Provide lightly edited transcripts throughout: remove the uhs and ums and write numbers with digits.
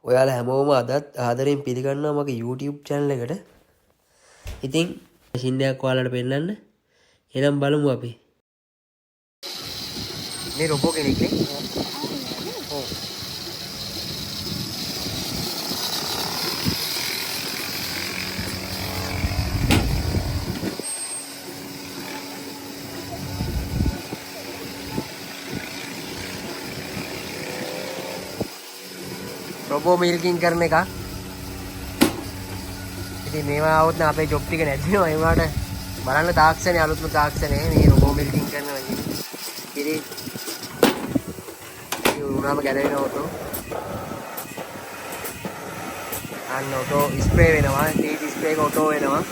ඔයාලා හැමෝම අදත් ආදරෙන් පිළිගන්නවා මගේ YouTube channel එකට. ඉතින් මැෂින් එකක් ඔයාලට පෙන්නන්න. එහෙනම් බලමු අපි. මේ රොබෝ කෙනෙක් නේ. ඔව්. රොබෝ මිල්කින් කරන එක. ඉතින් මේවා આવොත් නම් අපේ ජොබ් ටික නැති වෙනවා. ඒ වුණාට බලන්න තාක්ෂණයේ අලුත්ම තාක්ෂණයේ මේ රොබෝ මිල්කින් කරනවා කියන්නේ. ඉතින් ඒ උනාම ගැලවෙන ඔටෝ. අන්න ඔටෝ ස්ප්‍රේ වෙනවා. ටීටි ස්ප්‍රේ එක ඔටෝ වෙනවා.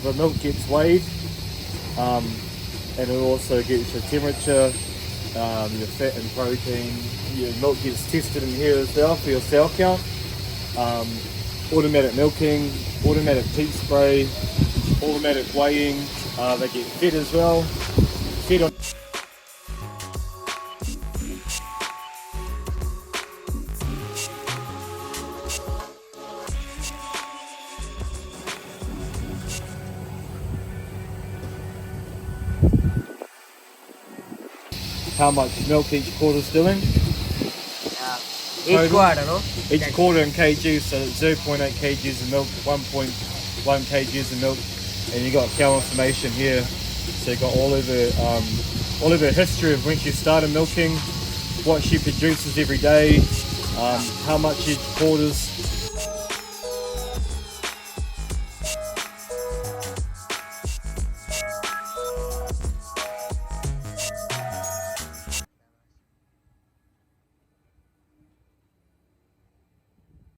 The milk gets weighed, and it also gets your temperature, your fat and protein. Your milk gets tested in here as well for your cell count. Automatic milking, automatic teat spray, automatic weighing. They get fed as well. Fed on. How much milk each quarter is doing. Each quarter, no? Each quarter in kgs, so 0.8 kgs of milk, 1.1 kgs of milk, and you got cow information here. So you got all of her history of when she started milking, what she produces every day, how much each quarter's